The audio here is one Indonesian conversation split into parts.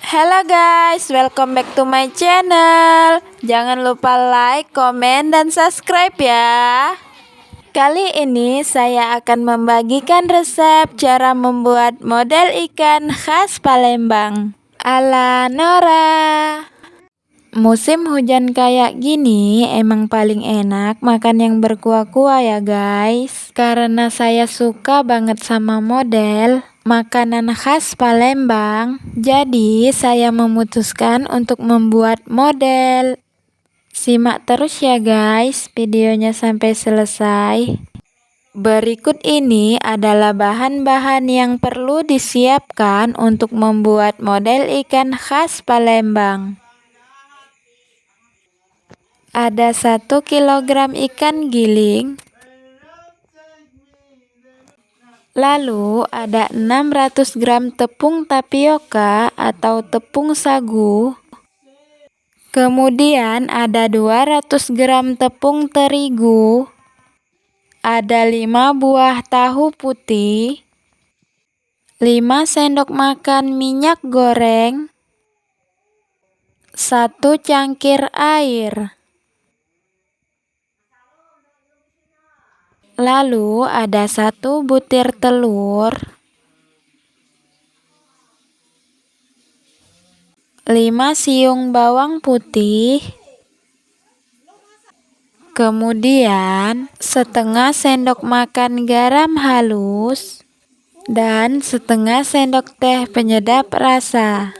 Halo guys, welcome back to my channel. Jangan lupa like, komen, dan subscribe ya. Kali ini saya akan membagikan resep cara membuat model ikan khas Palembang ala Nora. Musim hujan kayak gini emang paling enak makan yang berkuah-kuah ya guys. Karena saya suka banget sama model makanan khas Palembang, jadi saya memutuskan untuk membuat model. Simak terus ya guys videonya sampai selesai. Berikut ini adalah bahan-bahan yang perlu disiapkan untuk membuat model ikan khas Palembang. Ada 1 kg ikan giling, lalu ada 600 gram tepung tapioka atau tepung sagu, kemudian ada 200 gram tepung terigu, ada 5 buah tahu putih, 5 sendok makan minyak goreng, 1 cangkir air. Lalu ada 1 butir telur, 5 siung bawang putih, kemudian setengah sendok makan garam halus, dan setengah sendok teh penyedap rasa.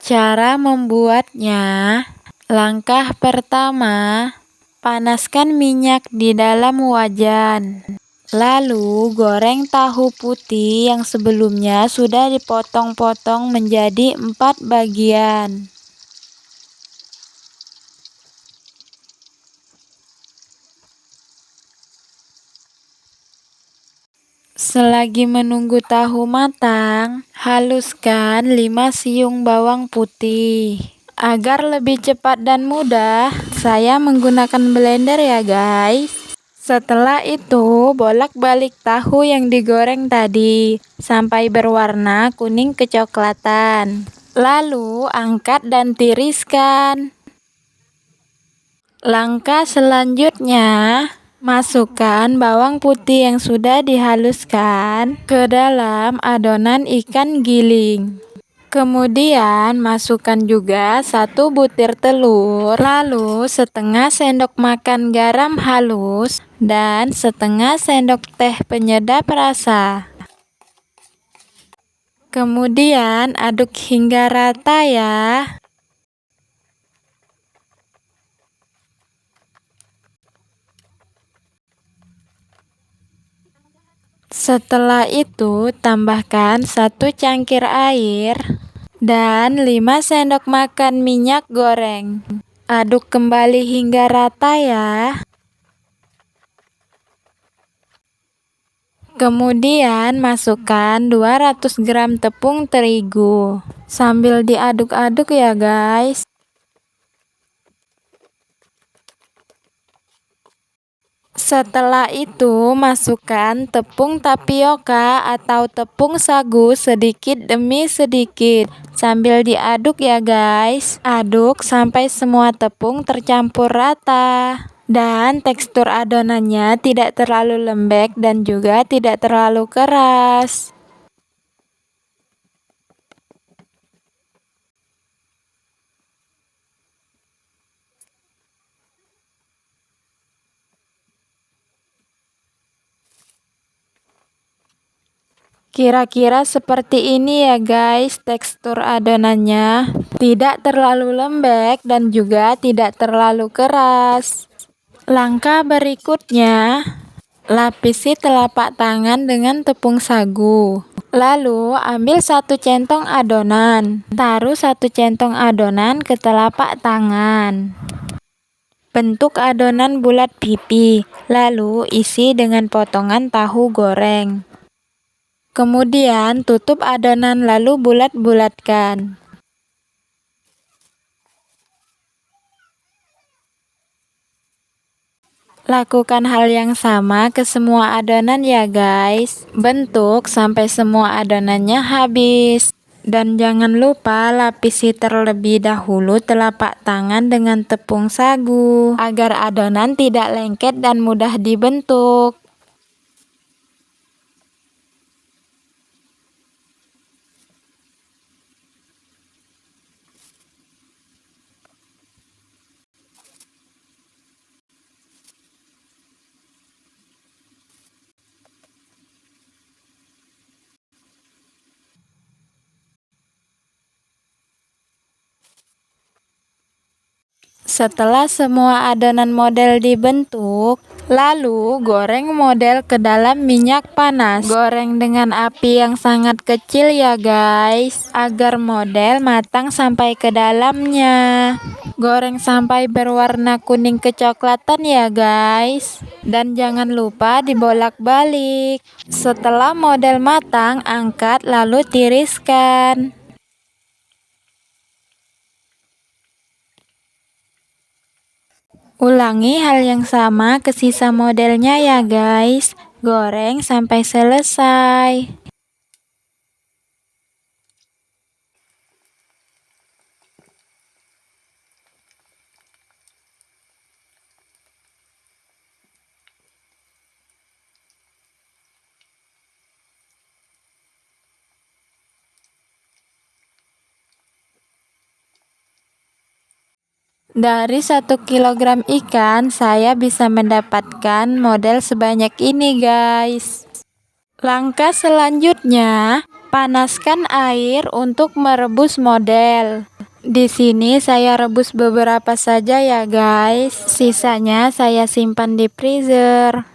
Cara membuatnya, langkah pertama, panaskan minyak di dalam wajan. Lalu goreng tahu putih yang sebelumnya sudah dipotong-potong menjadi 4 bagian. Selagi menunggu tahu matang, haluskan 5 siung bawang putih. Agar lebih cepat dan mudah, saya menggunakan blender ya guys. Setelah itu, bolak-balik tahu yang digoreng tadi sampai berwarna kuning kecoklatan. Lalu angkat dan tiriskan. Langkah selanjutnya, masukkan bawang putih yang sudah dihaluskan ke dalam adonan ikan giling. Kemudian masukkan juga 1 butir telur, lalu setengah sendok makan garam halus, dan setengah sendok teh penyedap rasa. Kemudian aduk hingga rata ya. Setelah itu tambahkan 1 cangkir air dan 5 sendok makan minyak goreng. Aduk kembali hingga rata ya. Kemudian masukkan 200 gram tepung terigu. Sambil diaduk-aduk ya guys. Setelah itu masukkan tepung tapioka atau tepung sagu sedikit demi sedikit sambil diaduk ya guys. Aduk sampai semua tepung tercampur rata dan tekstur adonannya tidak terlalu lembek dan juga tidak terlalu keras. Kira-kira seperti ini ya guys tekstur adonannya, tidak terlalu lembek dan juga tidak terlalu keras. Langkah berikutnya, lapisi telapak tangan dengan tepung sagu. Lalu ambil 1 centong adonan, taruh 1 centong adonan ke telapak tangan. Bentuk adonan bulat pipi, lalu isi dengan potongan tahu goreng. Kemudian tutup adonan lalu bulat-bulatkan. Lakukan hal yang sama ke semua adonan ya guys. Bentuk sampai semua adonannya habis. Dan jangan lupa lapisi terlebih dahulu telapak tangan dengan tepung sagu agar adonan tidak lengket dan mudah dibentuk. Setelah semua adonan model dibentuk, lalu goreng model ke dalam minyak panas. Goreng dengan api yang sangat kecil ya guys, agar model matang sampai ke dalamnya. Goreng sampai berwarna kuning kecoklatan ya guys. Dan jangan lupa dibolak-balik. Setelah model matang, angkat lalu tiriskan. Ulangi hal yang sama ke sisa modelnya ya guys. Goreng sampai selesai. Dari 1 kilogram ikan, saya bisa mendapatkan model sebanyak ini guys. Langkah selanjutnya, panaskan air untuk merebus model. Di sini saya rebus beberapa saja ya guys, sisanya saya simpan di freezer.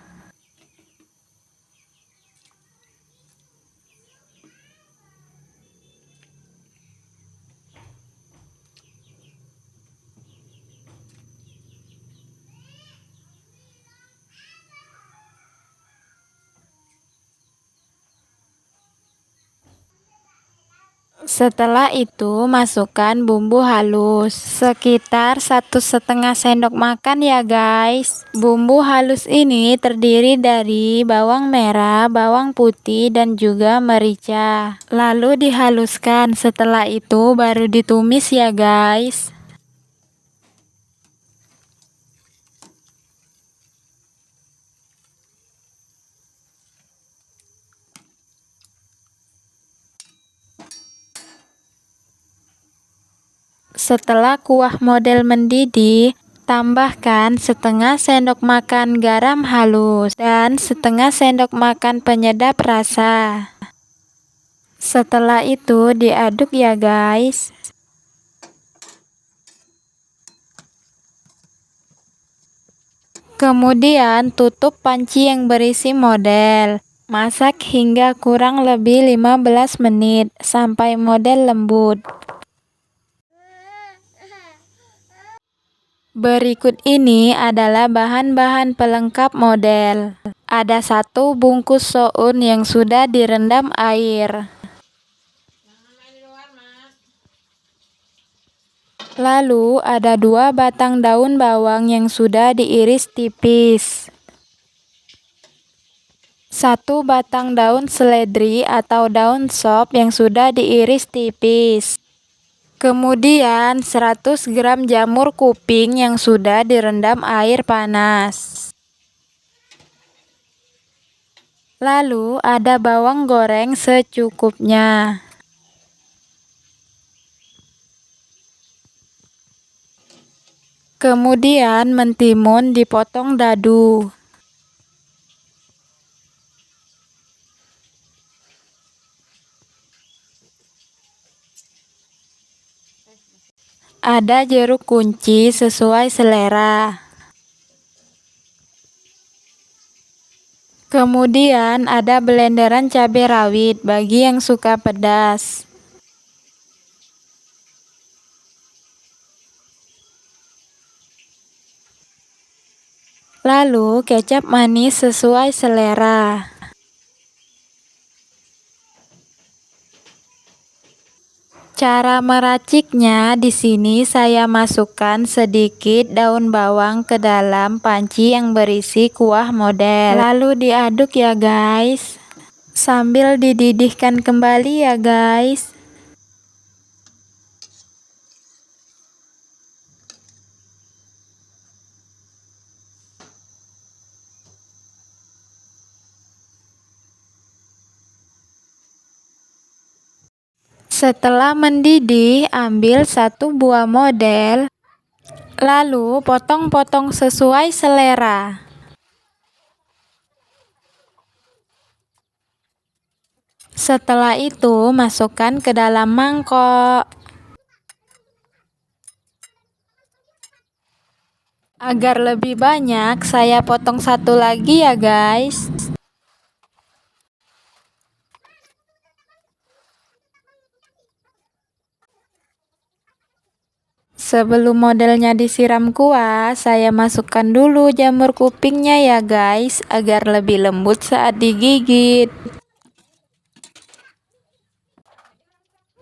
Setelah itu masukkan bumbu halus sekitar 1,5 sendok makan ya guys. Bumbu halus ini terdiri dari bawang merah, bawang putih dan juga merica. Lalu dihaluskan, setelah itu baru ditumis ya guys. Setelah kuah model mendidih, tambahkan 1/2 sendok makan garam halus dan 1/2 sendok makan penyedap rasa. Setelah itu diaduk ya guys. Kemudian tutup panci yang berisi model. Masak hingga kurang lebih 15 menit sampai model lembut. Berikut ini adalah bahan-bahan pelengkap model. Ada 1 bungkus soun yang sudah direndam air. Lalu ada 2 batang daun bawang yang sudah diiris tipis. 1 batang daun seledri atau daun sop yang sudah diiris tipis. Kemudian 100 gram jamur kuping yang sudah direndam air panas. Lalu ada bawang goreng secukupnya. Kemudian mentimun dipotong dadu. Ada jeruk kunci sesuai selera. Kemudian ada blenderan cabai rawit bagi yang suka pedas. Lalu kecap manis sesuai selera. Cara meraciknya, di sini saya masukkan sedikit daun bawang ke dalam panci yang berisi kuah model. Lalu diaduk ya guys. Sambil dididihkan kembali ya guys. Setelah mendidih, ambil satu buah model, lalu potong-potong sesuai selera. Setelah itu, masukkan ke dalam mangkok. Agar lebih banyak, saya potong satu lagi ya guys. Sebelum modelnya disiram kuah, saya masukkan dulu jamur kupingnya ya guys, agar lebih lembut saat digigit.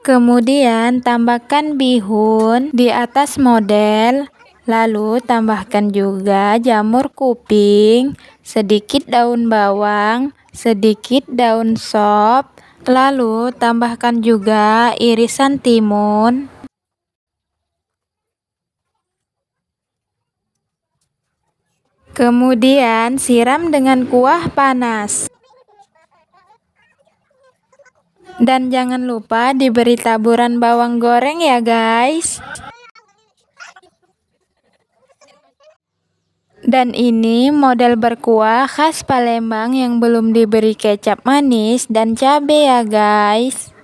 Kemudian tambahkan bihun di atas model, lalu tambahkan juga jamur kuping, sedikit daun bawang, sedikit daun sop, lalu tambahkan juga irisan timun. Kemudian siram dengan kuah panas. Dan jangan lupa diberi taburan bawang goreng ya guys. Dan ini model berkuah khas Palembang yang belum diberi kecap manis dan cabai ya guys.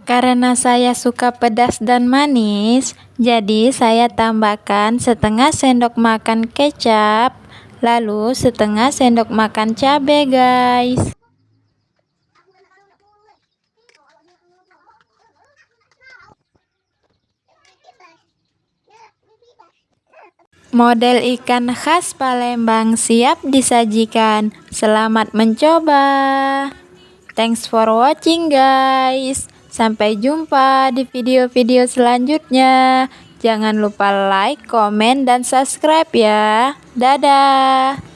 Karena saya suka pedas dan manis, jadi saya tambahkan setengah sendok makan kecap, lalu setengah sendok makan cabai guys. Model ikan khas Palembang siap disajikan. Selamat mencoba. Thanks for watching guys. Sampai jumpa di video-video selanjutnya. Jangan lupa like, komen, dan subscribe ya. Dadah.